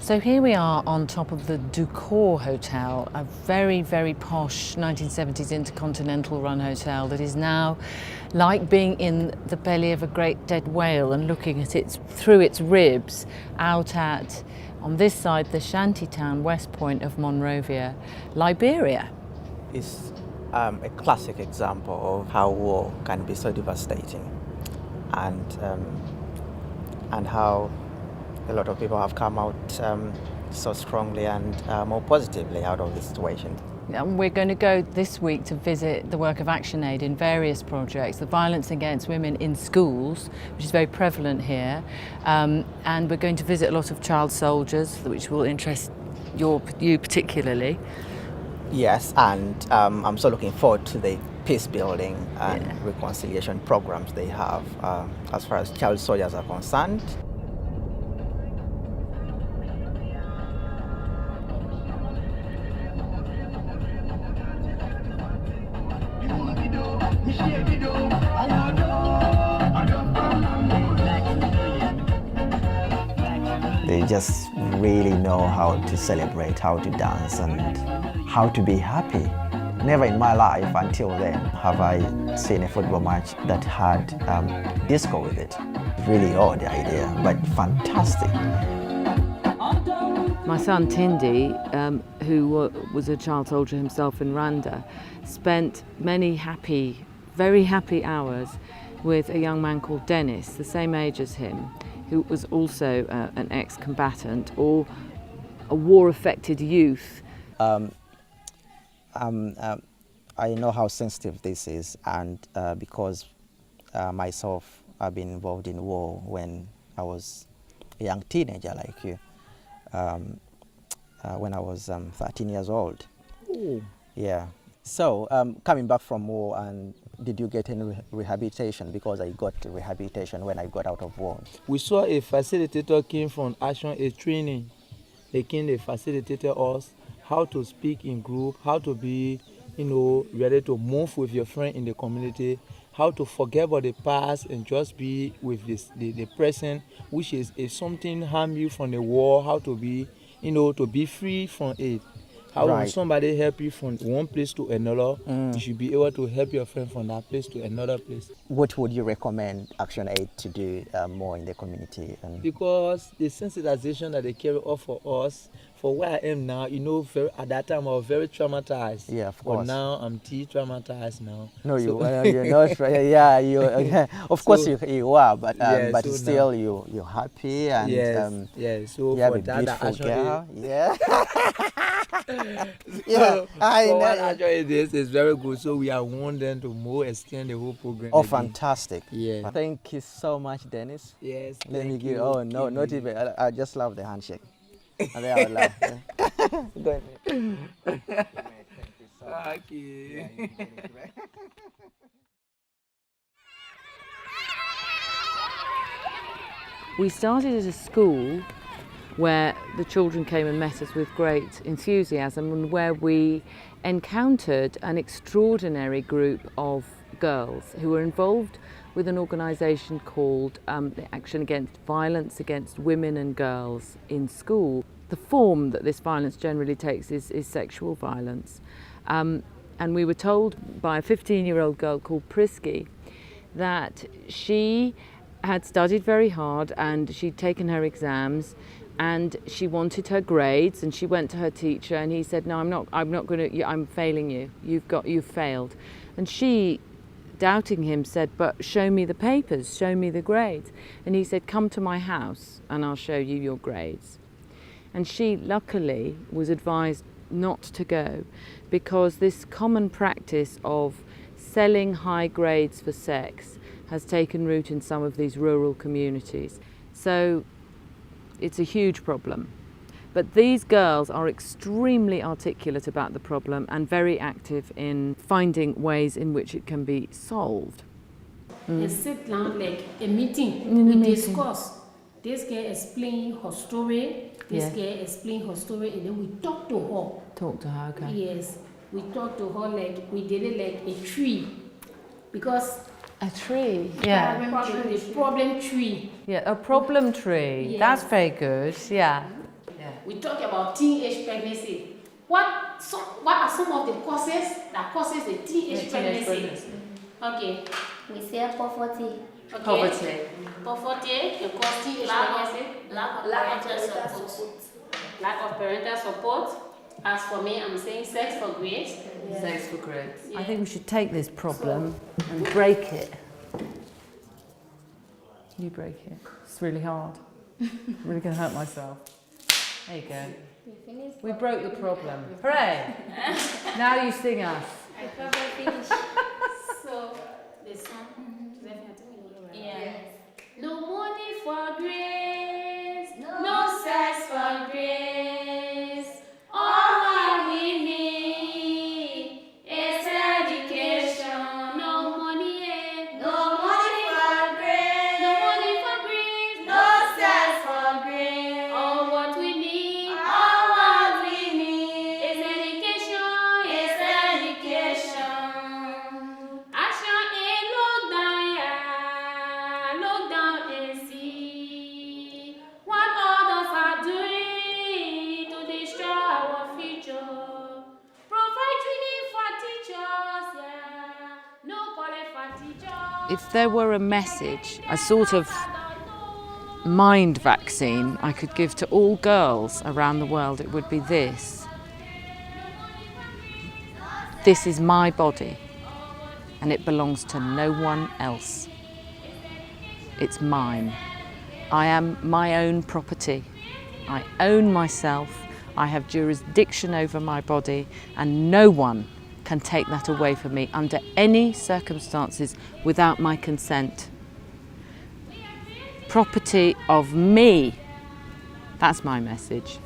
So here we are on top of the Ducour Hotel, a very, very posh 1970s intercontinental run hotel that is now like being in the belly of a great dead whale and looking at it through its ribs out at, on this side, the shantytown West Point of Monrovia, Liberia. It's a classic example of how war can be so devastating, and how a lot of people have come out so strongly and more positively out of the situation. We're going to go this week to visit the work of ActionAid in various projects, the violence against women in schools, which is very prevalent here, and we're going to visit a lot of child soldiers, which will interest you particularly. Yes, and I'm so looking forward to the peace building and reconciliation programs they have as far as child soldiers are concerned. They just really know how to celebrate, how to dance, and how to be happy. Never in my life until then have I seen a football match that had disco with it. Really odd idea, but fantastic. My son Tindy, who was a child soldier himself in Rwanda, spent many very happy hours with a young man called Dennis, the same age as him, who was also an ex-combatant or a war-affected youth. I know how sensitive this is, and because myself, I've been involved in war when I was a young teenager like you, when I was 13 years old. Ooh. Yeah. So coming back from war, and did you get any rehabilitation? Because I got rehabilitation when I got out of war. We saw a facilitator came from ActionAid training. They facilitated us how to speak in group, how to be, ready to move with your friend in the community, how to forget about the past and just be with the present, which is if something harm you from the war, how to be, to be free from it. How when somebody help you from one place to another, you should be able to help your friend from that place to another place. What would you recommend ActionAid to do more in the community? Because the sensitization that they carry out for us, for where I am now, at that time I was very traumatized. Yeah, of course. But now I'm traumatized now. No, you're not. Yeah, of course you are, but but so still you're happy and So you have for a that, beautiful girl. Yeah. Yeah, I know. What actually this is very good. So we are wanting to more extend the whole program. Oh, again. Fantastic. Yeah. Thank you so much, Dennis. Yes. Let me thank give. you. Oh no, not even. I just love the handshake. And then I would laugh. Go ahead. Thank you so much. Okay. We started at a school where the children came and met us with great enthusiasm, and where we encountered an extraordinary group of girls who were involved with an organisation called the Action Against Violence Against Women and Girls in School. The form that this violence generally takes is sexual violence. And we were told by a 15-year-old girl called Prisky that she had studied very hard and she'd taken her exams and she wanted her grades, and she went to her teacher and he said, no, I'm failing you. You've failed. And she, doubting him, said, but show me the papers, show me the grades. And he said, come to my house and I'll show you your grades. And she luckily was advised not to go, because this common practice of selling high grades for sex has taken root in some of these rural communities. So it's a huge problem. But these girls are extremely articulate about the problem and very active in finding ways in which it can be solved. They sit down like a meeting, we discuss. This girl explain her story, this girl explain her story, and then we talk to her. Talk to her, okay. Yes, we talk to her like we did it like a tree. Because a tree, yeah. The problem tree. Yeah, a problem tree. Yes. That's very good, yeah. we talk about teenage pregnancy. What are some of the causes that causes the teenage pregnancy? Okay. We say poverty. Okay. Poverty. Poverty can cause teenage pregnancy. Lack of parental support. Lack of parental support. As for me, I'm saying sex for grace. Sex for grace. Yeah. I think we should take this problem and break it. You break it. It's really hard. I'm really going to hurt myself. There you go. We broke the problem. Hooray! Now you sing us. I probably finish. So, the song. Yes. No money for grace. No sex for grace. All we need is education. No money, No money for grace. no money for grace. No sex for grace. All what we need All what we need is education. is education. ActionAid, look down, yeah. Look down and see what others are doing to destroy our future. Provide training for teachers, yeah. No college for teachers. If there were a message, a sort of mind vaccine I could give to all girls around the world, it would be this. This is my body, and it belongs to no one else. It's mine. I am my own property. I own myself. I have jurisdiction over my body, and no one can take that away from me under any circumstances without my consent. Property of me. That's my message.